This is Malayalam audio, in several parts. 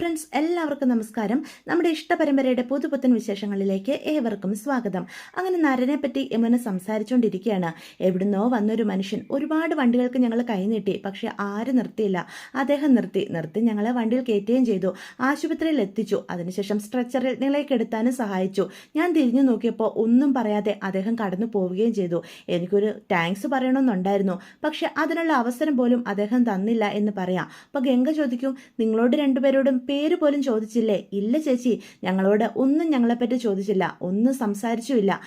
ഫ്രണ്ട്സ്, എല്ലാവർക്കും നമസ്കാരം. നമ്മുടെ ഇഷ്ടപരമ്പരയുടെ പുതുപുത്തൻ വിശേഷങ്ങളിലേക്ക് ഏവർക്കും സ്വാഗതം. അങ്ങനെ നരനെ പറ്റി യമുന സംസാരിച്ചുകൊണ്ടിരിക്കുകയാണ്. എവിടുന്നോ വന്നൊരു മനുഷ്യൻ ഒരുപാട് വണ്ടികൾക്ക് ഞങ്ങൾ കൈനീട്ടി, പക്ഷെ ആരും നിർത്തിയില്ല. അദ്ദേഹം നിർത്തി ഞങ്ങളെ വണ്ടിയിൽ കയറ്റുകയും ചെയ്തു. ആശുപത്രിയിൽ എത്തിച്ചു. അതിനുശേഷം സ്ട്രെച്ചറിൽ നിലയ്ക്കെടുത്താനും സഹായിച്ചു. ഞാൻ തിരിഞ്ഞു നോക്കിയപ്പോൾ ഒന്നും പറയാതെ അദ്ദേഹം കടന്നു പോവുകയും ചെയ്തു. എനിക്കൊരു താങ്ക്സ് പറയണമെന്നുണ്ടായിരുന്നു, പക്ഷെ അതിനുള്ള അവസരം പോലും അദ്ദേഹം തന്നില്ല എന്ന് പറയാം. അപ്പോൾ ഗംഗ ചോദിക്കും, നിങ്ങളോട് രണ്ടുപേരോടും പേര് പോലും ചോദിച്ചില്ലേ? ഇല്ല ചേച്ചി, ഞങ്ങളോട് ഒന്നും ഞങ്ങളെപ്പറ്റി ചോദിച്ചില്ല, ഒന്നും സംസാരിച്ചുമില്ല.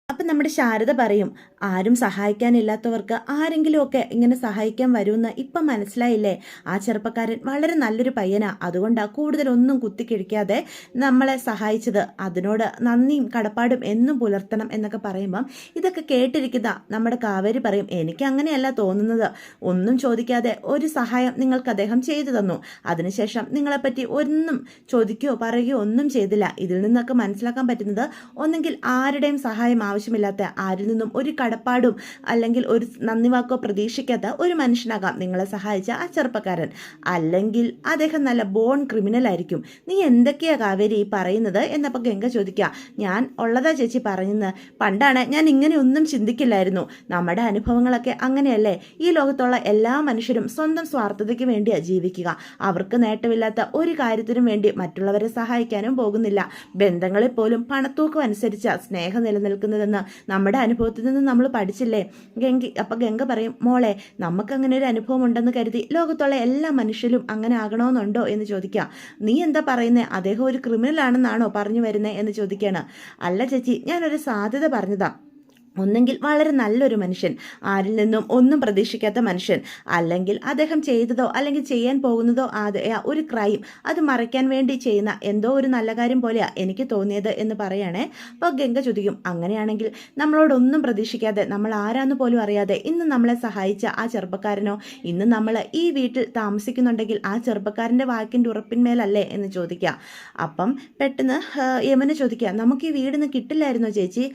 അപ്പം നമ്മുടെ ശാരദ പറയും, ആരും സഹായിക്കാനില്ലാത്തവർക്ക് ആരെങ്കിലുമൊക്കെ ഇങ്ങനെ സഹായിക്കാൻ വരുമെന്ന് ഇപ്പം മനസ്സിലായില്ലേ? ആ ചെറുപ്പക്കാരൻ വളരെ നല്ലൊരു പയ്യനാ, അതുകൊണ്ടാണ് കൂടുതലൊന്നും കുത്തിക്കിഴിക്കാതെ നമ്മളെ സഹായിച്ചത്. അതിനോട് നന്ദിയും കടപ്പാടും എന്നും പുലർത്തണം എന്നൊക്കെ പറയുമ്പം ഇതൊക്കെ കേട്ടിരിക്കുന്ന നമ്മുടെ കാവേരി പറയും, എനിക്ക് അങ്ങനെയല്ല തോന്നുന്നത്. ഒന്നും ചോദിക്കാതെ ഒരു സഹായം നിങ്ങൾക്ക് അദ്ദേഹം ചെയ്തു തന്നു. അതിനുശേഷം നിങ്ങളെപ്പറ്റി ഒന്നും ചോദിക്കുകയോ പറയുകയോ ഒന്നും ചെയ്തില്ല. ഇതിൽ നിന്നൊക്കെ മനസ്സിലാക്കാൻ പറ്റുന്നത്, ഒന്നെങ്കിൽ ആരുടെയും സഹായം ആവശ്യമില്ലാത്ത, ആരിൽ നിന്നും ഒരു കടപ്പാടും അല്ലെങ്കിൽ ഒരു നന്ദി വാക്കോ പ്രതീക്ഷിക്കാത്ത ഒരു മനുഷ്യനാകാം നിങ്ങളെ സഹായിച്ച ആ ചെറുപ്പക്കാരൻ. അല്ലെങ്കിൽ അദ്ദേഹം നല്ല ബോൺ ക്രിമിനൽ ആയിരിക്കും. നീ എന്തൊക്കെയാ കാവേരി പറയുന്നത് എന്നപ്പോൾ ഗംഗ ചോദിക്കുക, ഞാൻ ഉള്ളതാ ചേച്ചി പറയുന്നത്. പണ്ടാണ് ഞാൻ ഇങ്ങനെ ഒന്നും ചിന്തിക്കില്ലായിരുന്നു. നമ്മുടെ അനുഭവങ്ങളൊക്കെ അങ്ങനെയല്ലേ? ഈ ലോകത്തുള്ള എല്ലാ മനുഷ്യരും സ്വന്തം സ്വാർത്ഥതയ്ക്ക് വേണ്ടിയാണ് ജീവിക്കുക. അവർക്ക് നേട്ടമില്ലാത്ത ഒരു കാര്യത്തിനും വേണ്ടി മറ്റുള്ളവരെ സഹായിക്കാനും പോകുന്നില്ല. ബന്ധങ്ങളിൽ പോലും പണത്തൂക്കം അനുസരിച്ച സ്നേഹം നിലനിൽക്കുന്നതെന്ന് നമ്മുടെ അനുഭവത്തിൽ നിന്ന് നമ്മൾ പഠിച്ചില്ലേ? ഗംഗ പറയും, മോളെ, നമുക്കങ്ങനെ ഒരു അനുഭവം ഉണ്ടെന്ന് കരുതി ലോകത്തുള്ള എല്ലാ മനുഷ്യരും അങ്ങനെ ആകണമെന്നുണ്ടോ എന്ന് ചോദിക്കുക. നീ എന്താ പറയുന്നത്? അദ്ദേഹം ഒരു ക്രിമിനൽ ആണെന്നാണോ പറഞ്ഞു വരുന്നത് എന്ന് ചോദിക്കുകയാണ്. അല്ല ചേച്ചി, ഞാനൊരു സാധ്യത പറഞ്ഞതാ. ഒന്നെങ്കിൽ വളരെ നല്ലൊരു മനുഷ്യൻ, ആരിൽ നിന്നും ഒന്നും പ്രതീക്ഷിക്കാത്ത മനുഷ്യൻ, അല്ലെങ്കിൽ അദ്ദേഹം ചെയ്തതോ അല്ലെങ്കിൽ ചെയ്യാൻ പോകുന്നതോ ഒരു ക്രൈം, അത് മറയ്ക്കാൻ വേണ്ടി ചെയ്യുന്ന എന്തോ ഒരു നല്ല കാര്യം പോലെയാണ് എനിക്ക് തോന്നിയത് എന്ന് പറയുകയാണേ. അപ്പോൾ ഗംഗ ചോദിക്കും, അങ്ങനെയാണെങ്കിൽ നമ്മളോടൊന്നും പ്രതീക്ഷിക്കാതെ, നമ്മൾ ആരാന്ന് പോലും അറിയാതെ ഇന്ന് നമ്മളെ സഹായിച്ച ആ ചെറുപ്പക്കാരനോ, ഇന്ന് നമ്മൾ ഈ വീട്ടിൽ താമസിക്കുന്നുണ്ടെങ്കിൽ ആ ചെറുപ്പക്കാരൻ്റെ വാക്കിൻ്റെ ഉറപ്പിന്മേലല്ലേ എന്ന് ചോദിക്കുക. അപ്പം പെട്ടെന്ന് യമുന ചോദിക്കുക, നമുക്ക് ഈ വീടിന്ന് കിട്ടില്ലായിരുന്നോ ചേച്ചി?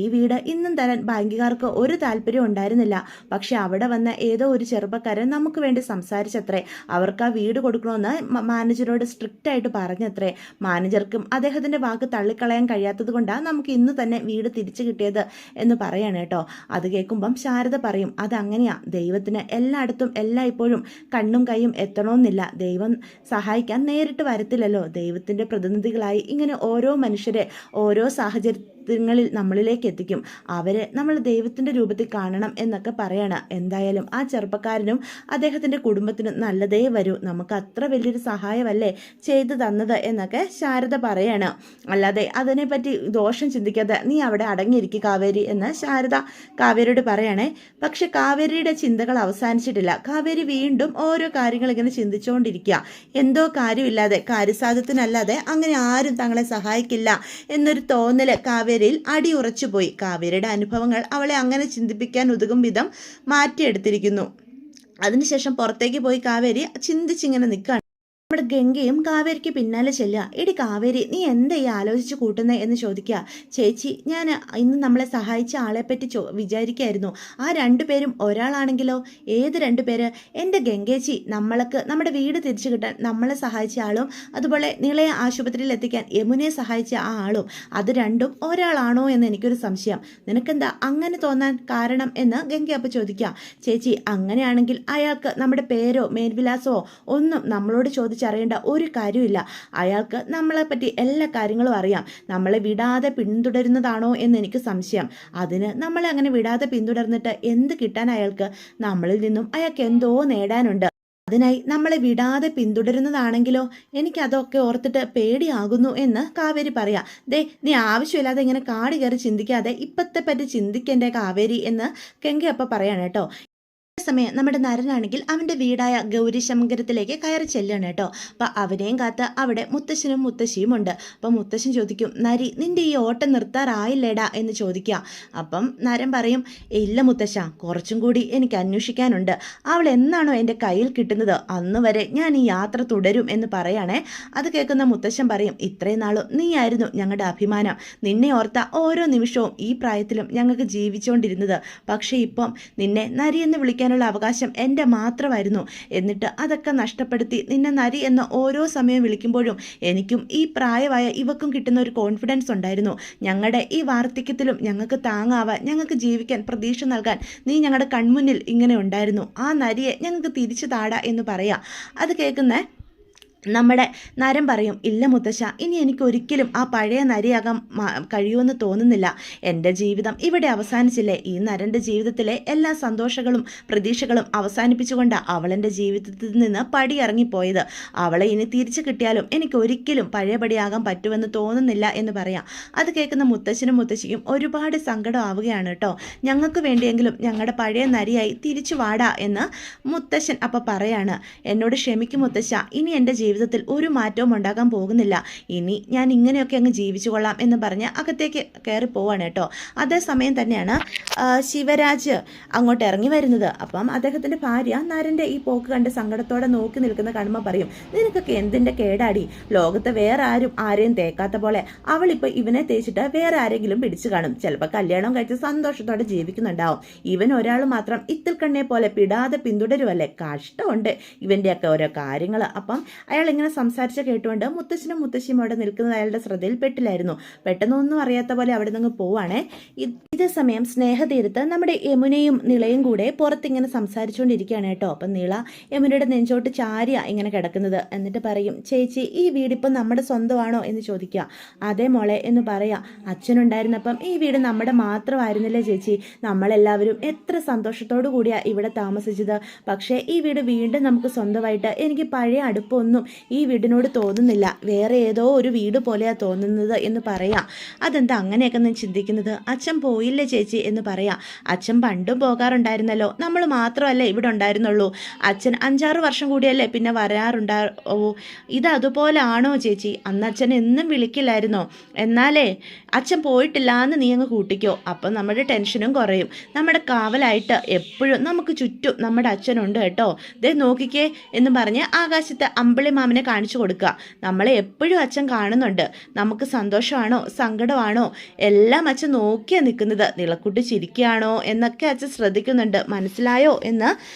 ഈ വീട് ഇന്നും തരാൻ ബാങ്കുകാർക്ക് ഒരു താല്പര്യം ഉണ്ടായിരുന്നില്ല. പക്ഷെ അവിടെ വന്ന ഏതോ ഒരു ചെറുപ്പക്കാരൻ നമുക്ക് വേണ്ടി സംസാരിച്ചത്രേ. അവർക്ക് ആ വീട് കൊടുക്കണമെന്ന് മാനേജരോട് സ്ട്രിക്റ്റ് ആയിട്ട് പറഞ്ഞത്രേ. മാനേജർക്കും അദ്ദേഹത്തിൻ്റെ വാക്ക് തള്ളിക്കളയാൻ കഴിയാത്തത് കൊണ്ടാണ് നമുക്ക് ഇന്ന് തന്നെ വീട് തിരിച്ചു കിട്ടിയത് എന്ന് പറയാണ് കേട്ടോ. അത് കേൾക്കുമ്പം ശാരദ പറയും, അതങ്ങനെയാ, ദൈവത്തിന് എല്ലായിടത്തും എല്ലായ്പ്പോഴും കണ്ണും കൈയും എത്തണമെന്നില്ല. ദൈവം സഹായിക്കാൻ നേരിട്ട് വരത്തില്ലല്ലോ. ദൈവത്തിൻ്റെ പ്രതിനിധികളായി ഇങ്ങനെ ഓരോ മനുഷ്യരെ ഓരോ സാഹചര്യങ്ങളിൽ നമ്മളിലേക്ക് എത്തിക്കും. അവരെ നമ്മൾ ദൈവത്തിൻ്റെ രൂപത്തിൽ കാണണം എന്നൊക്കെ പറയാണ്. എന്തായാലും ആ ചെറുപ്പക്കാരനും അദ്ദേഹത്തിൻ്റെ കുടുംബത്തിനും നല്ലതേ വരൂ. നമുക്ക് അത്ര വലിയൊരു സഹായമല്ലേ ചെയ്തു തന്നത് എന്നൊക്കെ ശാരദ പറയാണ്. അല്ലാതെ അതിനെപ്പറ്റി ദോഷം ചിന്തിക്കാതെ നീ അവിടെ അടങ്ങിയിരിക്കുക കാവേരി എന്ന് ശാരദ കാവേരിയോട് പറയണേ. പക്ഷെ കാവേരിയുടെ ചിന്തകൾ അവസാനിച്ചിട്ടില്ല. കാവേരി വീണ്ടും ഓരോ കാര്യങ്ങൾ ഇങ്ങനെ ചിന്തിച്ചുകൊണ്ടിരിക്കുക. എന്തോ കാര്യമില്ലാതെ, കാര്യസാധ്യത്തിനല്ലാതെ അങ്ങനെ ആരും തങ്ങളെ സഹായിക്കില്ല എന്നൊരു തോന്നൽ കാവേരിയിൽ അടിയുറച്ചു പോയി. കാവേരിയുടെ അനുഭവങ്ങൾ അവളെ അങ്ങനെ ചിന്തിപ്പിക്കാൻ ഉതകും വിധം മാറ്റിയെടുത്തിരിക്കുന്നു. അതിനുശേഷം പുറത്തേക്ക് പോയി കാവേരി ചിന്തിച്ചിങ്ങനെ നിൽക്കുകയാണ്. നമ്മുടെ ഗംഗയും കാവേരിക്ക് പിന്നാലെ ചെല്ലുക. എടി കാവേരി, നീ എന്താ ഈ ആലോചിച്ച് കൂട്ടുന്നത് എന്ന് ചോദിക്കുക. ചേച്ചി, ഞാൻ ഇന്ന് നമ്മളെ സഹായിച്ച ആളെപ്പറ്റി വിചാരിക്കായിരുന്നു. ആ രണ്ടുപേരും ഒരാളാണെങ്കിലോ? ഏത് രണ്ടുപേര്? എൻ്റെ ഗംഗേച്ചി നമ്മൾക്ക് നമ്മുടെ വീട് തിരിച്ചു കിട്ടാൻ നമ്മളെ സഹായിച്ച ആളും അതുപോലെ നിളയെ ആശുപത്രിയിൽ എത്തിക്കാൻ യമുനയെ സഹായിച്ച ആ ആളും, അത് രണ്ടും ഒരാളാണോ എന്ന് എനിക്കൊരു സംശയം. നിനക്കെന്താ അങ്ങനെ തോന്നാൻ കാരണം എന്ന് ഗംഗ അപ്പോൾ ചോദിക്കുക. ചേച്ചി, അങ്ങനെയാണെങ്കിൽ അയാൾക്ക് നമ്മുടെ പേരോ മേൽവിലാസമോ ഒന്നും നമ്മളോട് ചോദിച്ചറിയേണ്ട ഒരു കാര്യമില്ല. അയാൾക്ക് നമ്മളെപ്പറ്റി എല്ലാ കാര്യങ്ങളും അറിയാം. നമ്മളെ വിടാതെ പിന്തുടരുന്നതാണോ എന്ന് എനിക്ക് സംശയം. അതിന് നമ്മളെ അങ്ങനെ വിടാതെ പിന്തുടർന്നിട്ട് എന്ത് കിട്ടാൻ അയാൾക്ക്? നമ്മളിൽ നിന്നും അയാൾക്ക് എന്തോ നേടാനുണ്ട്. അതിനായി നമ്മളെ വിടാതെ പിന്തുടരുന്നതാണെങ്കിലോ? എനിക്കതൊക്കെ ഓർത്തിട്ട് പേടിയാകുന്നു എന്ന് കാവേരി പറയാം. നീ ആവശ്യമില്ലാതെ ഇങ്ങനെ കാടി കയറി ചിന്തിക്കാതെ ഇപ്പത്തെ പറ്റി ചിന്തിക്കേണ്ടേ കാവേരി എന്ന് ഗംഗ അപ്പം പറയാണ് കേട്ടോ. സമയം നമ്മുടെ നരനാണെങ്കിൽ അവൻ്റെ വീടായ ഗൗരീശങ്കരത്തിലേക്ക് കയറി ചെല്ലുകയാണ് കേട്ടോ. അപ്പം അവനെയും കാത്ത് അവിടെ മുത്തശ്ശനും മുത്തശ്ശിയും ഉണ്ട്. അപ്പം മുത്തശ്ശൻ ചോദിക്കും, നരി, നിൻ്റെ ഈ ഓട്ടം നിർത്താറായില്ലേടാ എന്ന് ചോദിക്കുക. അപ്പം നരൻ പറയും, ഇല്ല മുത്തശ്ശ, കുറച്ചും കൂടി എനിക്ക് അന്വേഷിക്കാനുണ്ട്. അവൾ എന്നാണോ എൻ്റെ കയ്യിൽ കിട്ടുന്നത് അന്ന് വരെ ഞാൻ ഈ യാത്ര തുടരും എന്ന് പറയാണേ. അത് കേൾക്കുന്ന മുത്തശ്ശൻ പറയും, ഇത്രയും നാളും നീയായിരുന്നു ഞങ്ങളുടെ അഭിമാനം. നിന്നെ ഓർത്ത ഓരോ നിമിഷവും ഈ പ്രായത്തിലും ഞങ്ങൾക്ക് ജീവിച്ചുകൊണ്ടിരുന്നത്. പക്ഷേ ഇപ്പം നിന്നെ നരി എന്ന് വിളിക്കാൻ ജീവിക്കാനുള്ള അവകാശം എൻ്റെ മാത്രമായിരുന്നു. എന്നിട്ട് അതൊക്കെ നഷ്ടപ്പെടുത്തി നിന്നെ നരി എന്ന ഓരോ സമയം വിളിക്കുമ്പോഴും എനിക്കും ഈ പ്രായമായ ഇവക്കും കിട്ടുന്ന ഒരു കോൺഫിഡൻസ് ഉണ്ടായിരുന്നു. ഞങ്ങളുടെ ഈ വാർദ്ധക്യത്തിലും ഞങ്ങൾക്ക് താങ്ങാവാൻ, ഞങ്ങൾക്ക് ജീവിക്കാൻ പ്രതീക്ഷ നൽകാൻ നീ ഞങ്ങളുടെ കൺമുന്നിൽ ഇങ്ങനെ ഉണ്ടായിരുന്നു. ആ നരിയെ ഞങ്ങൾക്ക് തിരിച്ചു താടാ എന്ന് പറയാം. അത് കേൾക്കുന്ന നമ്മുടെ നരൻ പറയും, ഇല്ല മുത്തശ്ശ, ഇനി എനിക്കൊരിക്കലും ആ പഴയ നരിയാകാൻ കഴിയുമെന്ന് തോന്നുന്നില്ല. എൻ്റെ ജീവിതം ഇവിടെ അവസാനിച്ചില്ലേ. ഈ നരൻ്റെ ജീവിതത്തിലെ എല്ലാ സന്തോഷങ്ങളും പ്രതീക്ഷകളും അവസാനിപ്പിച്ചുകൊണ്ടാണ് അവളെൻ്റെ ജീവിതത്തിൽ നിന്ന് പടിയിറങ്ങിപ്പോയത്. അവളെ ഇനി തിരിച്ചു കിട്ടിയാലും എനിക്കൊരിക്കലും പഴയപടിയാകാൻ പറ്റുമെന്ന് തോന്നുന്നില്ല എന്ന് പറയാം. അത് കേൾക്കുന്ന മുത്തശ്ശനും മുത്തശ്ശിക്കും ഒരുപാട് സങ്കടം ആവുകയാണ് കേട്ടോ. ഞങ്ങൾക്ക് വേണ്ടിയെങ്കിലും ഞങ്ങളുടെ പഴയ നരിയായി തിരിച്ചു വാടാ എന്ന് മുത്തശ്ശൻ അപ്പം പറയാണ്. എന്നോട് ക്ഷമിക്കും മുത്തശ്ശ, ഇനി എൻ്റെ ജീവിതത്തിൽ ഒരു മാറ്റവും ഉണ്ടാകാൻ പോകുന്നില്ല. ഇനി ഞാൻ ഇങ്ങനെയൊക്കെ അങ്ങ് ജീവിച്ചു കൊള്ളാം എന്ന് പറഞ്ഞ് അകത്തേക്ക് കയറി പോവാണ് കേട്ടോ. അതേസമയം തന്നെയാണ് ശിവരാജ് അങ്ങോട്ട് ഇറങ്ങി വരുന്നത്. അപ്പം അദ്ദേഹത്തിൻ്റെ ഭാര്യ നരൻ്റെ ഈ പോക്ക് കണ്ട് സങ്കടത്തോടെ നോക്കി നിൽക്കുന്ന കാണുമ്പോൾ പറയും, നിനക്കൊക്കെ എന്തിൻ്റെ കേടാടി? ലോകത്ത് വേറെ ആരും ആരെയും തേക്കാത്ത പോലെ അവളിപ്പോൾ ഇവനെ തേച്ചിട്ട് വേറെ ആരെങ്കിലും പിടിച്ചു കാണും. ചിലപ്പോൾ കല്യാണം കഴിച്ച് സന്തോഷത്തോടെ ജീവിക്കുന്നുണ്ടാവും. ഇവൻ ഒരാൾ മാത്രം ഇത്തിൽ കണ്ണെ പോലെ പിടാതെ പിന്തുടരുമല്ലേ. കഷ്ടമുണ്ട് ഇവൻ്റെയൊക്കെ ഓരോ കാര്യങ്ങൾ. അപ്പം അയാൾ ഇങ്ങനെ സംസാരിച്ച് കേട്ടുകൊണ്ട് മുത്തശ്ശനും മുത്തശ്ശിയും അവിടെ നിൽക്കുന്നത് അയാളുടെ ശ്രദ്ധയിൽ പെട്ടില്ലായിരുന്നു. പെട്ടെന്നൊന്നും അറിയാത്ത പോലെ അവിടെ നിന്ന് പോവാണേ. ഇതേ സമയം സ്നേഹതീരത്ത് നമ്മുടെ യമുനയും നിളയും കൂടെ പുറത്തിങ്ങനെ സംസാരിച്ചുകൊണ്ടിരിക്കുകയാണ് കേട്ടോ. അപ്പം നിള യമുനയുടെ നെഞ്ചോട്ട് ചാരിയ ഇങ്ങനെ കിടക്കുന്നത്. എന്നിട്ട് പറയും, ചേച്ചി ഈ വീടിപ്പം നമ്മുടെ സ്വന്തമാണോ എന്ന് ചോദിക്കുക. അതേ മോളെ എന്ന് പറയാം. അച്ഛനുണ്ടായിരുന്നപ്പം ഈ വീട് നമ്മുടെ മാത്രമായിരുന്നില്ലേ ചേച്ചി? നമ്മളെല്ലാവരും എത്ര സന്തോഷത്തോടു കൂടിയാണ് ഇവിടെ താമസിച്ചത്. പക്ഷേ ഈ വീട് വീണ്ടും നമുക്ക് സ്വന്തമായിട്ട് എനിക്ക് പഴയ അടുപ്പൊന്നും ഈ വീടിനോട് തോന്നുന്നില്ല. വേറെ ഏതോ ഒരു വീട് പോലെയാണ് തോന്നുന്നത് എന്ന് പറയാം. അതെന്താ അങ്ങനെയൊക്കെ ഞാൻ ചിന്തിക്കുന്നത്? അച്ഛൻ പോയില്ലേ ചേച്ചി എന്ന് പറയാം. അച്ഛൻ പണ്ടും പോകാറുണ്ടായിരുന്നല്ലോ. നമ്മൾ മാത്രമല്ലേ ഇവിടെ ഉണ്ടായിരുന്നുള്ളൂ. അച്ഛൻ 5-6 വർഷം കൂടിയല്ലേ പിന്നെ വരാറുണ്ടാവോ? ഇത് അതുപോലെ ആണോ ചേച്ചി? അന്ന് അച്ഛൻ എന്നും വിളിക്കില്ലായിരുന്നോ? എന്നാലേ അച്ഛൻ പോയിട്ടില്ല എന്ന് നീ അങ്ങ് കൂട്ടിക്കോ. അപ്പം നമ്മുടെ ടെൻഷനും കുറയും. നമ്മുടെ കാവലായിട്ട് എപ്പോഴും നമുക്ക് ചുറ്റും നമ്മുടെ അച്ഛനുണ്ട് കേട്ടോ. ദേ നോക്കിക്കേ എന്ന് പറഞ്ഞ് ആകാശത്ത് അമ്പിളി മാമനെ കാണിച്ചു കൊടുക്കുക. നമ്മളെ എപ്പോഴും അച്ഛൻ കാണുന്നുണ്ട്. നമുക്ക് സന്തോഷമാണോ സങ്കടമാണോ എല്ലാം അച്ഛൻ നോക്കിയാണ് നിൽക്കുന്നത്. നിളക്കുട്ടി ചിരിക്കുകയാണോ എന്നൊക്കെ അച്ഛൻ ശ്രദ്ധിക്കുന്നുണ്ട്. മനസ്സിലായോ എന്ന്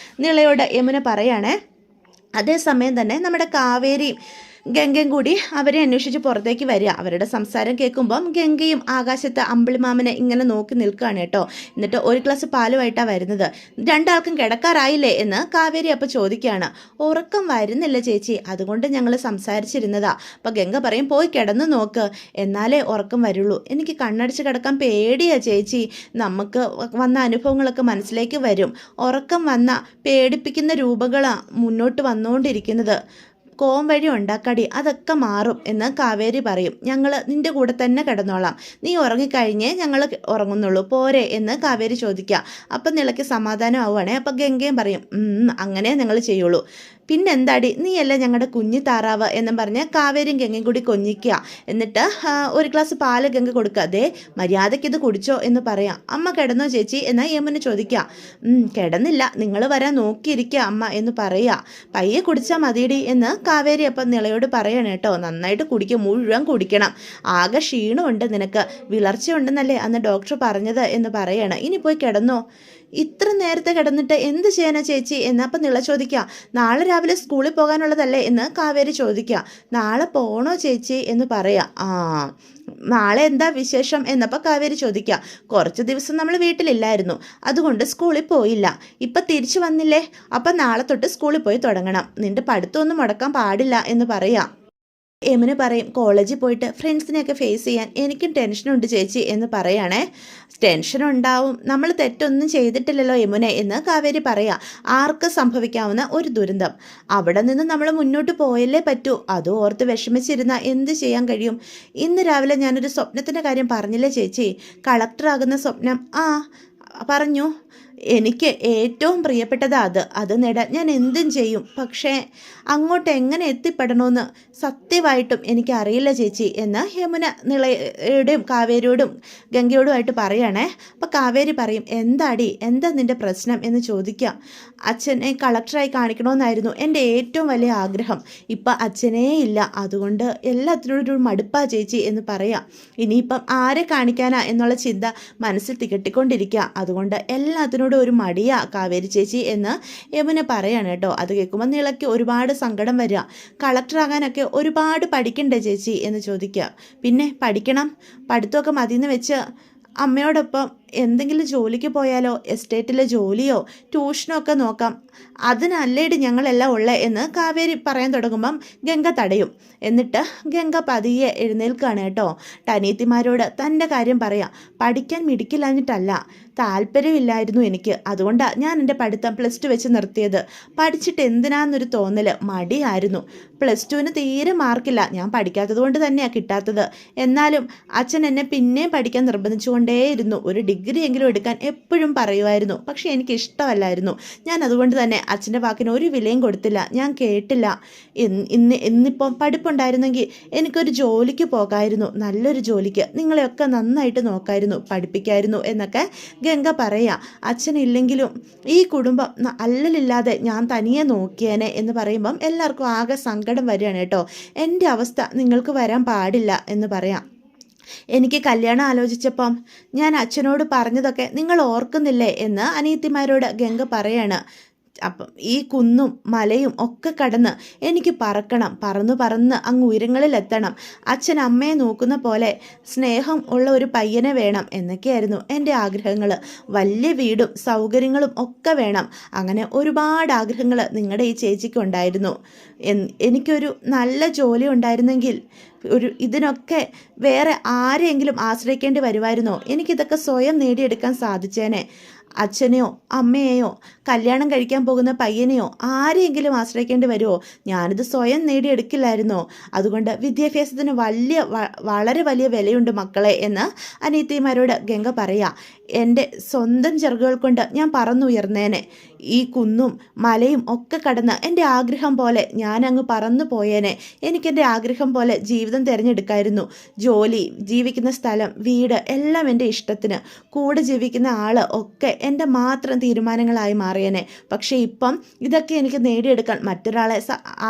നിളയോട് യമുന പറയാണ്. അതേസമയം തന്നെ നമ്മുടെ കാവേരി ഗംഗയും കൂടി അവരെ അന്വേഷിച്ച് പുറത്തേക്ക് വരിക. അവരുടെ സംസാരം കേൾക്കുമ്പം ഗംഗയും ആകാശത്ത് അമ്പിളിമാമനെ ഇങ്ങനെ നോക്കി നിൽക്കുകയാണ് കേട്ടോ. എന്നിട്ട് ഒരു ഗ്ലാസ് പാലുമായിട്ടാണ് വരുന്നത്. രണ്ടാൾക്കും കിടക്കാറായില്ലേ എന്ന് കാവേരി അപ്പോൾ ചോദിക്കുകയാണ്. ഉറക്കം വരുന്നില്ല ചേച്ചി, അതുകൊണ്ട് ഞങ്ങൾ സംസാരിച്ചിരുന്നതാ. അപ്പോൾ ഗംഗ പറയും, പോയി കിടന്നു നോക്ക്, എന്നാലേ ഉറക്കം വരുള്ളൂ. എനിക്ക് കണ്ണടിച്ച് കിടക്കാൻ പേടിയാ ചേച്ചി. നമുക്ക് വന്ന അനുഭവങ്ങളൊക്കെ മനസ്സിലേക്ക് വരും. ഉറക്കം വന്ന പേടിപ്പിക്കുന്ന രൂപങ്ങളാണ് മുന്നോട്ട് വന്നുകൊണ്ടിരിക്കുന്നത്. കോം വഴി ഉണ്ടാക്കാടി, അതൊക്കെ മാറും എന്ന് കാവേരി പറയും. ഞങ്ങൾ നിൻ്റെ കൂടെ തന്നെ കിടന്നോളാം, നീ ഉറങ്ങിക്കഴിഞ്ഞേ ഞങ്ങൾ ഉറങ്ങുന്നുള്ളൂ പോരെ എന്ന് കാവേരി ചോദിക്കുക. അപ്പം നിളയ്ക്ക് സമാധാനം ആവുകയാണെ. അപ്പം ഗംഗയും പറയും, അങ്ങനെ ഞങ്ങൾ ചെയ്യുള്ളൂ. പിന്നെന്താടി, നീയല്ലേ ഞങ്ങളുടെ കുഞ്ഞി താറാവ് എന്നും പറഞ്ഞ് കാവേരിയും ഗംഗയും കൂടി കൊഞ്ഞിക്കുക. എന്നിട്ട് ഒരു ഗ്ലാസ് പാല് ഗംഗ കൊടുക്കുക. അതേ മര്യാദയ്ക്ക് ഇത് കുടിച്ചോ എന്ന് പറയാം. അമ്മ കിടന്നോ ചേച്ചി എന്ന് യമുന ചോദിക്കുക. കിടന്നില്ല, നിങ്ങൾ വരാൻ നോക്കിയിരിക്കുക അമ്മ എന്ന് പറയുക. പയ്യെ കുടിച്ചാൽ മതിയടി എന്ന് കാവേരി അപ്പം നിളയോട് പറയണം കേട്ടോ. നന്നായിട്ട് കുടിക്കും, മുഴുവൻ കുടിക്കണം. ആകെ ക്ഷീണമുണ്ട് നിനക്ക്, വിളർച്ചയുണ്ടെന്നല്ലേ അന്ന് ഡോക്ടർ പറഞ്ഞത് എന്ന് പറയണം. ഇനി പോയി കിടന്നോ. ഇത്ര നേരത്തെ കിടന്നിട്ട് എന്ത് ചെയ്യാനാ ചേച്ചി എന്നപ്പം നിള ചോദിക്കുക. നാളെ രാവിലെ സ്കൂളിൽ പോകാനുള്ളതല്ലേ എന്ന് കാവേരി ചോദിക്കുക. നാളെ പോണോ ചേച്ചി എന്ന് പറയാം. നാളെ എന്താ വിശേഷം എന്നപ്പോൾ കാവേരി ചോദിക്കുക. കുറച്ച് ദിവസം നമ്മൾ വീട്ടിലില്ലായിരുന്നു, അതുകൊണ്ട് സ്കൂളിൽ പോയില്ല. ഇപ്പം തിരിച്ചു വന്നില്ലേ, അപ്പം നാളെ തൊട്ട് സ്കൂളിൽ പോയി തുടങ്ങണം. നിന്റെ പഠിത്തമൊന്നും മുടക്കാൻ പാടില്ല എന്ന് പറയാം. യമുന പറയും, കോളേജിൽ പോയിട്ട് ഫ്രണ്ട്സിനെയൊക്കെ ഫേസ് ചെയ്യാൻ എനിക്കും ടെൻഷനുണ്ട് ചേച്ചി എന്ന് പറയുകയാണേ. ടെൻഷനുണ്ടാവും, നമ്മൾ തെറ്റൊന്നും ചെയ്തിട്ടില്ലല്ലോ യമുന എന്ന് കാവേരി പറയാം. ആർക്ക് സംഭവിക്കാവുന്ന ഒരു ദുരന്തം, അവിടെ നിന്ന് നമ്മൾ മുന്നോട്ട് പോയല്ലേ പറ്റൂ. അത് ഓർത്ത് വിഷമിച്ചിരുന്നാൽ എന്ത് ചെയ്യാൻ കഴിയും? ഇന്ന് രാവിലെ ഞാനൊരു സ്വപ്നത്തിൻ്റെ കാര്യം പറഞ്ഞില്ലേ ചേച്ചി, കളക്ടറാകുന്ന സ്വപ്നം. പറഞ്ഞു. എനിക്ക് ഏറ്റവും പ്രിയപ്പെട്ടത് അത് നേടാൻ ഞാൻ എന്തും ചെയ്യും. പക്ഷേ അങ്ങോട്ട് എങ്ങനെ എത്തിപ്പെടണമെന്ന് സത്യമായിട്ടും എനിക്കറിയില്ല ചേച്ചി എന്ന് യമുന നിളയോടും കാവേരിയോടും ഗംഗയോടുമായിട്ട് പറയണേ. അപ്പോൾ കാവേരി പറയും, എന്താ നിൻ്റെ പ്രശ്നം എന്ന് ചോദിക്കാം. അച്ഛനെ കളക്ടറായി കാണിക്കണമെന്നായിരുന്നു എൻ്റെ ഏറ്റവും വലിയ ആഗ്രഹം. ഇപ്പം അച്ഛനേ ഇല്ല, അതുകൊണ്ട് എല്ലാത്തിനോടൊരു മടുപ്പാ ചേച്ചി എന്ന് പറയാം. ഇനിയിപ്പം ആരെ കാണിക്കാനാ എന്നുള്ള ചിന്ത മനസ്സിൽ തികട്ടിക്കൊണ്ടിരിക്കുക. അതുകൊണ്ട് എല്ലാത്തിനോടും പഠിക്കാനോട് ഒരു മടിയാ കാവേരി ചേച്ചി എന്ന് യമുന പറയാണ് കേട്ടോ. അത് കേൾക്കുമ്പോൾ നിളയ്ക്ക് ഒരുപാട് സങ്കടം വരിക. കളക്ടറാകാനൊക്കെ ഒരുപാട് പഠിക്കണ്ടേ ചേച്ചി എന്ന് ചോദിക്കുക. പിന്നെ പഠിക്കണം, പഠിത്തമൊക്കെ മതിയെന്ന് വെച്ച് അമ്മയോടൊപ്പം എന്തെങ്കിലും ജോലിക്ക് പോയാലോ, എസ്റ്റേറ്റിലെ ജോലിയോ ട്യൂഷനോ ഒക്കെ നോക്കാം, അതിനല്ലേടി ഞങ്ങളെല്ലാം ഉള്ളേ എന്ന് കാവേരി പറയാൻ തുടങ്ങുമ്പം ഗംഗ തടയും. എന്നിട്ട് ഗംഗ പതിയെ എഴുന്നേൽക്കുകയാണ് കേട്ടോ. അനിയത്തിമാരോട് തൻ്റെ കാര്യം പറയാം. പഠിക്കാൻ മിടിക്കില്ലാഞ്ഞിട്ടല്ല, താല്പര്യമില്ലായിരുന്നു എനിക്ക്, അതുകൊണ്ടാണ് ഞാൻ എൻ്റെ പഠിത്തം +2 വെച്ച് നിർത്തിയത്. പഠിച്ചിട്ട് എന്തിനാന്നൊരു തോന്നൽ, മടിയായിരുന്നു. +2ന് തീരെ മാർക്കില്ല, ഞാൻ പഠിക്കാത്തത് കൊണ്ട് തന്നെയാണ് കിട്ടാത്തത്. എന്നാലും അച്ഛൻ എന്നെ പിന്നെയും പഠിക്കാൻ നിർബന്ധിച്ചുകൊണ്ടേയിരുന്നു. ഒരു ഡിഗ്രി എങ്കിലും എടുക്കാൻ എപ്പോഴും പറയുമായിരുന്നു. പക്ഷേ എനിക്ക് ഇഷ്ടമല്ലായിരുന്നു. ഞാൻ അതുകൊണ്ട് തന്നെ അച്ഛൻ്റെ വാക്കിന് ഒരു വിലയും കൊടുത്തില്ല, ഞാൻ കേട്ടില്ല. ഇന്നിപ്പം പഠിപ്പുണ്ടായിരുന്നെങ്കിൽ എനിക്കൊരു ജോലിക്ക് പോകായിരുന്നു, നല്ലൊരു ജോലിക്ക്, നിങ്ങളെയൊക്കെ നന്നായിട്ട് നോക്കായിരുന്നു, പഠിപ്പിക്കായിരുന്നു എന്നൊക്കെ ഗംഗ പറയാ. അച്ഛനില്ലെങ്കിലും ഈ കുടുംബം അല്ലലില്ലാതെ ഞാൻ തനിയെ നോക്കിയേനെ എന്ന് പറയുമ്പം എല്ലാവർക്കും ആകെ സങ്കടം വരികയാണ് കേട്ടോ. എൻ്റെ അവസ്ഥ നിങ്ങൾക്ക് വരാൻ പാടില്ല എന്ന് പറയാം. എനിക്ക് കല്യാണം ആലോചിച്ചപ്പം ഞാൻ അച്ഛനോട് പറഞ്ഞതൊക്കെ നിങ്ങൾ ഓർക്കുന്നില്ലേ എന്ന് അനിയത്തിമാരോട് ഗംഗ പറയാണ്. അപ്പം ഈ കുന്നും മലയും ഒക്കെ കടന്ന് എനിക്ക് പറക്കണം, പറന്ന് അങ്ങ് ഉയരങ്ങളിലെത്തണം, അച്ഛൻ അമ്മയെ നോക്കുന്ന പോലെ സ്നേഹം ഉള്ള ഒരു പയ്യനെ വേണം എന്നൊക്കെയായിരുന്നു എൻ്റെ ആഗ്രഹങ്ങൾ. വലിയ വീടും സൗകര്യങ്ങളും ഒക്കെ വേണം. അങ്ങനെ ഒരുപാട് ആഗ്രഹങ്ങൾ നിങ്ങളുടെ ഈ ചേച്ചിക്കുണ്ടായിരുന്നു. എനിക്കൊരു നല്ല ജോലി ഉണ്ടായിരുന്നെങ്കിൽ ഇതിനൊക്കെ വേറെ ആരെയെങ്കിലും ആശ്രയിക്കേണ്ടി വരുമായിരുന്നോ? എനിക്കിതൊക്കെ സ്വയം നേടിയെടുക്കാൻ സാധിച്ചേനെ. അച്ഛനെയോ അമ്മയെയോ കല്യാണം കഴിക്കാൻ പോകുന്ന പയ്യനെയോ ആരെയെങ്കിലും ആശ്രയിക്കേണ്ടി വരുമോ? ഞാനിത് സ്വയം നേടിയെടുക്കില്ലായിരുന്നോ? അതുകൊണ്ട് വിദ്യാഭ്യാസത്തിന് വളരെ വലിയ വിലയുണ്ട് മക്കളെ എന്ന് അനിയത്തിമാരോട് ഗംഗ പറയാ. എൻ്റെ സ്വന്തം ചിറകുകൾ കൊണ്ട് ഞാൻ പറന്നുയർന്നേനെ. ഈ കുന്നും മലയും ഒക്കെ കടന്ന് എൻ്റെ ആഗ്രഹം പോലെ ഞാൻ അങ്ങ് പറന്നു പോയേനെ. എനിക്കെൻ്റെ ആഗ്രഹം പോലെ ജീവിതം തിരഞ്ഞെടുക്കായിരുന്നു. ജോലി, ജീവിക്കുന്ന സ്ഥലം, വീട് എല്ലാം എൻ്റെ ഇഷ്ടത്തിന്, കൂടെ ജീവിക്കുന്ന ആൾ ഒക്കെ എൻ്റെ മാത്രം തീരുമാനങ്ങളായി മാറിയേനെ. പക്ഷേ ഇപ്പം ഇതൊക്കെ എനിക്ക് നേടിയെടുക്കാൻ മറ്റൊരാളെ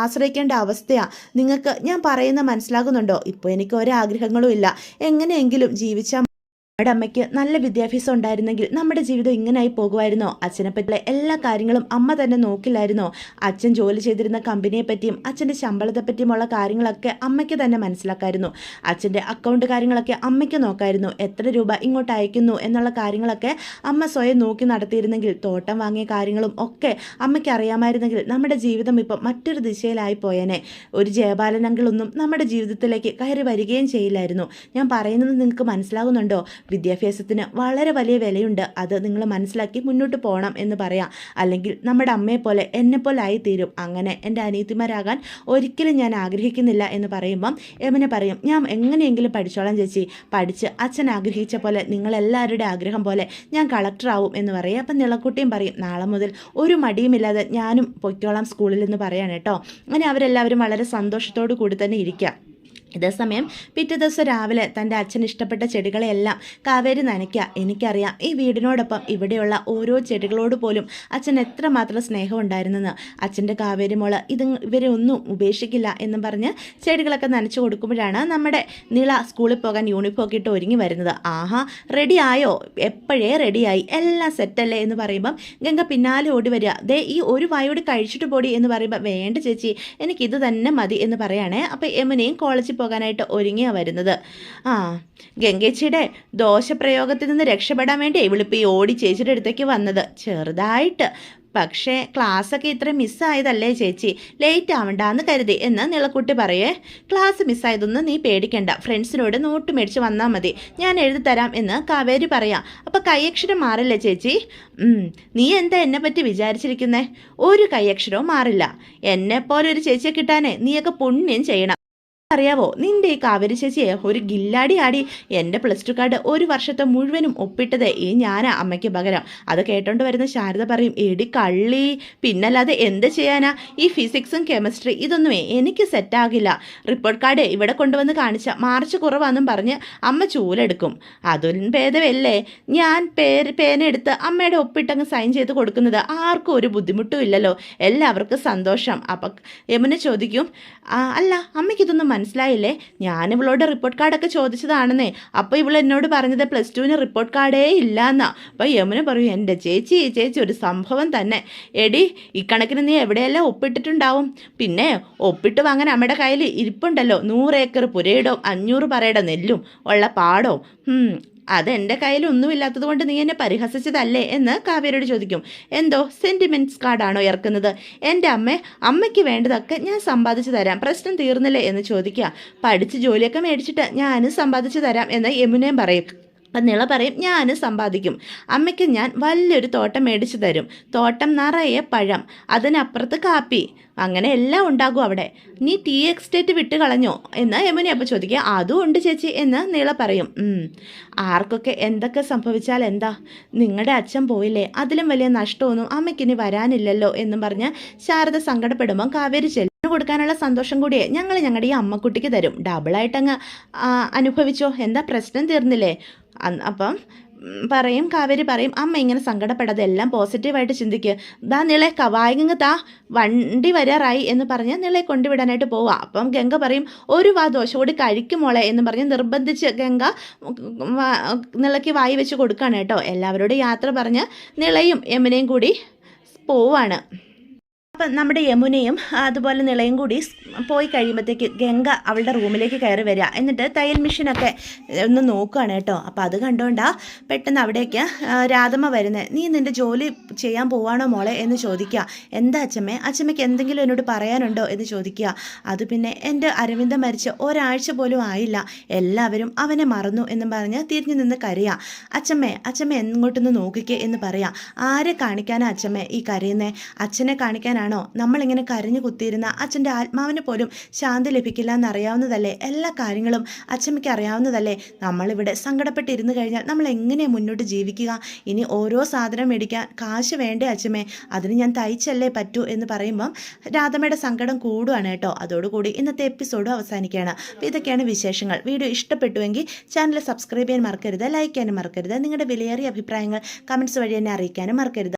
ആശ്രയിക്കേണ്ട അവസ്ഥയാണ്. നിങ്ങൾക്ക് ഞാൻ പറയുന്നത് മനസ്സിലാകുന്നുണ്ടോ? ഇപ്പോൾ എനിക്ക് ഒരാഗ്രഹങ്ങളും ഇല്ല. എങ്ങനെയെങ്കിലും ജീവിച്ചാൽ നമ്മുടെ അമ്മയ്ക്ക് നല്ല വിദ്യാഭ്യാസം ഉണ്ടായിരുന്നെങ്കിൽ നമ്മുടെ ജീവിതം ഇങ്ങനെയായി പോകുമായിരുന്നോ? അച്ഛനെ പറ്റിയുള്ള എല്ലാ കാര്യങ്ങളും അമ്മ തന്നെ നോക്കില്ലായിരുന്നോ? അച്ഛൻ ജോലി ചെയ്തിരുന്ന കമ്പനിയെ പറ്റിയും അച്ഛൻ്റെ ശമ്പളത്തെ പറ്റിയുമുള്ള കാര്യങ്ങളൊക്കെ അമ്മയ്ക്ക് തന്നെ മനസ്സിലാക്കായിരുന്നു. അച്ഛൻ്റെ അക്കൗണ്ട് കാര്യങ്ങളൊക്കെ അമ്മയ്ക്ക് നോക്കായിരുന്നു. എത്ര രൂപ ഇങ്ങോട്ട് അയക്കുന്നു എന്നുള്ള കാര്യങ്ങളൊക്കെ അമ്മ സ്വയം നോക്കി നടത്തിയിരുന്നെങ്കിൽ, തോട്ടം വാങ്ങിയ കാര്യങ്ങളും ഒക്കെ അമ്മയ്ക്ക് അറിയാമായിരുന്നെങ്കിൽ നമ്മുടെ ജീവിതം ഇപ്പം മറ്റൊരു ദിശയിലായി പോയേനെ. ഒരു ജയബാലനങ്കിളൊന്നും നമ്മുടെ ജീവിതത്തിലേക്ക് കയറി വരികയും ചെയ്യില്ലായിരുന്നു. ഞാൻ പറയുന്നത് നിങ്ങൾക്ക് മനസ്സിലാകുന്നുണ്ടോ? വിദ്യാഭ്യാസത്തിന് വളരെ വലിയ വിലയുണ്ട്. അത് നിങ്ങൾ മനസ്സിലാക്കി മുന്നോട്ട് പോകണം എന്ന് പറയാം. അല്ലെങ്കിൽ നമ്മുടെ അമ്മയെപ്പോലെ എന്നെപ്പോലെ ആയിത്തീരും. അങ്ങനെ എൻ്റെ അനിയത്തിമാരാകാൻ ഒരിക്കലും ഞാൻ ആഗ്രഹിക്കുന്നില്ല എന്ന് പറയുമ്പം യമുന പറയും, ഞാൻ എങ്ങനെയെങ്കിലും പഠിച്ചോളാം ചേച്ചി, പഠിച്ച് അച്ഛൻ ആഗ്രഹിച്ച പോലെ നിങ്ങളെല്ലാവരുടെ ആഗ്രഹം പോലെ ഞാൻ കളക്ടറാവും എന്ന് പറയും. അപ്പം നിളക്കുട്ടിയും പറയും, നാളെ മുതൽ ഒരു മടിയുമില്ലാതെ ഞാനും പൊയ്ക്കോളാം സ്കൂളിൽ എന്ന് പറയാണ് കേട്ടോ. അങ്ങനെ അവരെല്ലാവരും വളരെ സന്തോഷത്തോടു കൂടി തന്നെ ഇരിക്കുക. ഇതേസമയം പിറ്റേ ദിവസം രാവിലെ തൻ്റെ അച്ഛൻ ഇഷ്ടപ്പെട്ട ചെടികളെല്ലാം കാവേരി നനയ്ക്കുക. എനിക്കറിയാം ഈ വീടിനോടൊപ്പം ഇവിടെയുള്ള ഓരോ ചെടികളോട് പോലും അച്ഛൻ എത്രമാത്രം സ്നേഹം ഉണ്ടായിരുന്നെന്ന്. അച്ഛൻ്റെ കാവേരി മോള് ഇവരെ ഒന്നും ഉപേക്ഷിക്കില്ല എന്നും പറഞ്ഞ് ചെടികളൊക്കെ നനച്ചു കൊടുക്കുമ്പോഴാണ് നമ്മുടെ നിള സ്കൂളിൽ പോകാൻ യൂണിഫോം ഒക്കെ ഇട്ട് ഒരുങ്ങി വരുന്നത്. ആഹാ, റെഡി ആയോ? എപ്പോഴേ റെഡിയായി, എല്ലാം സെറ്റല്ലേ എന്ന് പറയുമ്പം ഗംഗ പിന്നാലെ ഓടി വരിക. ദേ ഈ ഒരു വായോട് കഴിച്ചിട്ട് പോടി എന്ന് പറയുമ്പോൾ, വേണ്ട ചേച്ചി എനിക്കിത് തന്നെ മതി എന്ന് പറയുകയാണേ. അപ്പോൾ യമുനയും കോളേജിൽ പോകാനായിട്ട് ഒരുങ്ങിയാണ് വരുന്നത്. ഗംഗേച്ചിയുടെ ദോഷപ്രയോഗത്തിൽ നിന്ന് രക്ഷപ്പെടാൻ വേണ്ടി ഇവളിപ്പോൾ ഈ ഓടി ചേച്ചിയുടെ അടുത്തേക്ക് വന്നത്. ചെറുതായിട്ട്, പക്ഷേ ക്ലാസ്സൊക്കെ ഇത്ര മിസ്സായതല്ലേ ചേച്ചി, ലേറ്റ് ആവണ്ടെന്ന് കരുതി എന്ന് നിളക്കുട്ടി പറയേ. ക്ലാസ് മിസ്സായതൊന്നും നീ പേടിക്കണ്ട, ഫ്രണ്ട്സിനോട് നോട്ട് മേടിച്ച് വന്നാൽ മതി, ഞാൻ എഴുതി തരാം എന്ന് കാവേരി പറയാം. അപ്പോൾ കൈയക്ഷരം മാറില്ലേ ചേച്ചി? നീ എന്താ എന്നെ പറ്റി വിചാരിച്ചിരിക്കുന്നേ? ഒരു കൈയക്ഷരവും മാറില്ല. എന്നെപ്പോലെ ഒരു ചേച്ചിയെ കിട്ടാനേ നീയൊക്കെ പുണ്യം ചെയ്യണം. അറിയാവോ, നിന്റെ ഈ കാവേരി ചേച്ചിയെ ഒരു ഗില്ലാടി ആടി എൻ്റെ +2 കാർഡ് ഒരു വർഷത്തെ മുഴുവനും ഒപ്പിട്ടത് ഈ ഞാനാ അമ്മയ്ക്ക് പകരം. അത് കേട്ടോണ്ട് വരുന്ന ശാരദ പറയും, എടി കള്ളി, പിന്നല്ലാതെ എന്ത് ചെയ്യാനാ? ഈ ഫിസിക്സും കെമിസ്ട്രി ഇതൊന്നുമേ എനിക്ക് സെറ്റാകില്ല. റിപ്പോർട്ട് കാർഡ് ഇവിടെ കൊണ്ടുവന്ന് കാണിച്ച മാർച്ച് കുറവാണെന്നും പറഞ്ഞ് അമ്മ ചൂലെടുക്കും. അതിലും ഭേദമല്ലേ ഞാൻ പേനെടുത്ത് അമ്മയുടെ ഒപ്പിട്ടങ്ങ് സൈൻ ചെയ്ത് കൊടുക്കുന്നത്. ആർക്കും ഒരു ബുദ്ധിമുട്ടും ഇല്ലല്ലോ, എല്ലാവർക്കും സന്തോഷം. അപ്പം യമുന ചോദിക്കും, അല്ല അമ്മയ്ക്കിതൊന്നും മനസ്സിലായില്ലേ? ഞാനിവളോട് റിപ്പോർട്ട് കാർഡൊക്കെ ചോദിച്ചതാണെന്നേ. അപ്പോൾ ഇവൾ എന്നോട് പറഞ്ഞത് +2 റിപ്പോർട്ട് കാർഡേ ഇല്ലയെന്നാ. അപ്പോൾ യമുന പറയും, എൻ്റെ ചേച്ചി ഒരു സംഭവം തന്നെ. എടി, ഇക്കണക്കിന് നീ എവിടെയെല്ലാം ഒപ്പിട്ടിട്ടുണ്ടാവും. പിന്നെ ഒപ്പിട്ട് വാങ്ങാൻ അമ്മയുടെ കയ്യിൽ ഇരിപ്പുണ്ടല്ലോ 100 ഏക്കർ പുരയിടവും 500 പറയുടെ നെല്ലും ഉള്ള പാടവും. അതെൻ്റെ കയ്യിലൊന്നുമില്ലാത്തത് കൊണ്ട് നീ എന്നെ പരിഹസിച്ചതല്ലേ എന്ന് കാവേരിയോട് ചോദിക്കും. എന്തോ സെൻറ്റിമെൻറ്റ്സ് കാർഡാണോ ഇറക്കുന്നത്? എൻ്റെ അമ്മയ്ക്ക് വേണ്ടതൊക്കെ ഞാൻ സമ്പാദിച്ചു തരാം, പ്രശ്നം തീർന്നില്ലേ എന്ന് ചോദിക്കുക. പഠിച്ച് ജോലിയൊക്കെ മേടിച്ചിട്ട് ഞാനും സമ്പാദിച്ചു തരാം എന്ന് യമുനയും പറയും. അപ്പം നിള പറയും, ഞാൻ സമ്പാദിക്കും, അമ്മയ്ക്ക് ഞാൻ വലിയൊരു തോട്ടം മേടിച്ചു തരും, തോട്ടം നിറയെ പഴം, അതിനപ്പുറത്ത് കാപ്പി, അങ്ങനെ എല്ലാം ഉണ്ടാകും അവിടെ. നീ ടീ എക്സ്റ്റേറ്റ് വിട്ട് കളഞ്ഞോ എന്ന് യമുന അപ്പോൾ ചോദിക്കുക. അതും ഉണ്ട് ചേച്ചി എന്ന് നിള പറയും. ആർക്കൊക്കെ എന്തൊക്കെ സംഭവിച്ചാൽ എന്താ, നിങ്ങളുടെ അച്ഛൻ പോയില്ലേ, അതിലും വലിയ നഷ്ടമൊന്നും അമ്മയ്ക്കിനി വരാനില്ലല്ലോ എന്നും പറഞ്ഞ് ശാരദ സങ്കടപ്പെടുമ്പം കാവേരി കൊടുക്കാനുള്ള സന്തോഷം കൂടിയേ ഞങ്ങൾ ഞങ്ങളുടെ ഈ അമ്മക്കുട്ടിക്ക് തരും, ഡബിളായിട്ടങ്ങ് അനുഭവിച്ചോ, എന്താ പ്രശ്നം തീർന്നില്ലേ? അപ്പം കാവേരി പറയും, അമ്മ ഇങ്ങനെ സങ്കടപ്പെടാതെ എല്ലാം പോസിറ്റീവായിട്ട് ചിന്തിക്കുക. ദാ നിളെ വായിങ്ങ് താ, വണ്ടി വരാറായി എന്ന് പറഞ്ഞ് നിളെ കൊണ്ടുവിടാനായിട്ട് പോവുക. അപ്പം ഗംഗ പറയും, ഒരു ദോശ കൂടി കഴിക്കുമോളെ എന്ന് പറഞ്ഞ് നിർബന്ധിച്ച് ഗംഗ നിളയ്ക്ക് വായി വെച്ച് കൊടുക്കുകയാണ് കേട്ടോ. എല്ലാവരോടും യാത്ര പറഞ്ഞ് നിളയും യമുനയും കൂടി പോവാണ്. അപ്പം നമ്മുടെ യമുനയും അതുപോലെ നിളയും കൂടി പോയി കഴിയുമ്പോഴത്തേക്ക് ഗംഗ അവളുടെ റൂമിലേക്ക് കയറി വരിക. എന്നിട്ട് തയ്യൽ മെഷീനൊക്കെ ഒന്ന് നോക്കുകയാണ് കേട്ടോ. അപ്പോൾ അത് കണ്ടുകൊണ്ടാ പെട്ടെന്ന് അവിടേക്ക് രാധമ്മ വരുന്നത്. നീ നിൻ്റെ ജോലി ചെയ്യാൻ പോവാണോ മോളെ എന്ന് ചോദിക്കുക. എന്താ അച്ഛമ്മയ്ക്ക് എന്തെങ്കിലും എന്നോട് പറയാനുണ്ടോ എന്ന് ചോദിക്കുക. അത് പിന്നെ എൻ്റെ അരവിന്ദൻ മരിച്ച് ഒരാഴ്ച പോലും ആയില്ല, എല്ലാവരും അവനെ മറന്നു എന്നും പറഞ്ഞ് തിരിഞ്ഞു നിന്ന് കരയുക. അച്ഛമ്മ എങ്ങോട്ടൊന്ന് നോക്കിക്കേ എന്ന് പറയാം. ആരെ കാണിക്കാനാ അച്ഛമ്മ ഈ കരയുന്നേ? അച്ഛനെ കാണിക്കാനാണോ? നമ്മളിങ്ങനെ കരഞ്ഞു കുത്തിയിരുന്ന അച്ഛൻ്റെ ആത്മാവിന് പോലും ശാന്തി ലഭിക്കില്ല എന്നറിയാവുന്നതല്ലേ? എല്ലാ കാര്യങ്ങളും അച്ഛമ്മയ്ക്ക് അറിയാവുന്നതല്ലേ? നമ്മളിവിടെ സങ്കടപ്പെട്ടിരുന്നു കഴിഞ്ഞാൽ നമ്മൾ എങ്ങനെയാണ് മുന്നോട്ട് ജീവിക്കുക? ഇനി ഓരോ സാധനം മേടിക്കാൻ കാശ് വേണ്ടേ അച്ഛമ്മേ? അതിന് ഞാൻ തയ്ച്ചല്ലേ പറ്റൂ എന്ന് പറയുമ്പം രാധമ്മയുടെ സങ്കടം കൂടുകയാണ് കേട്ടോ. അതോടുകൂടി ഇന്നത്തെ എപ്പിസോഡ് അവസാനിക്കുകയാണ്. അപ്പോൾ ഇതൊക്കെയാണ് വിശേഷങ്ങൾ. വീഡിയോ ഇഷ്ടപ്പെട്ടുവെങ്കിൽ ചാനൽ സബ്സ്ക്രൈബ് ചെയ്യാൻ മറക്കരുത്, ലൈക്ക് ചെയ്യാനും മറക്കരുത്, നിങ്ങളുടെ വിലയേറിയ അഭിപ്രായങ്ങൾ കമൻറ്റ്സ് വഴി എന്നെ അറിയിക്കാനും മറക്കരുത്.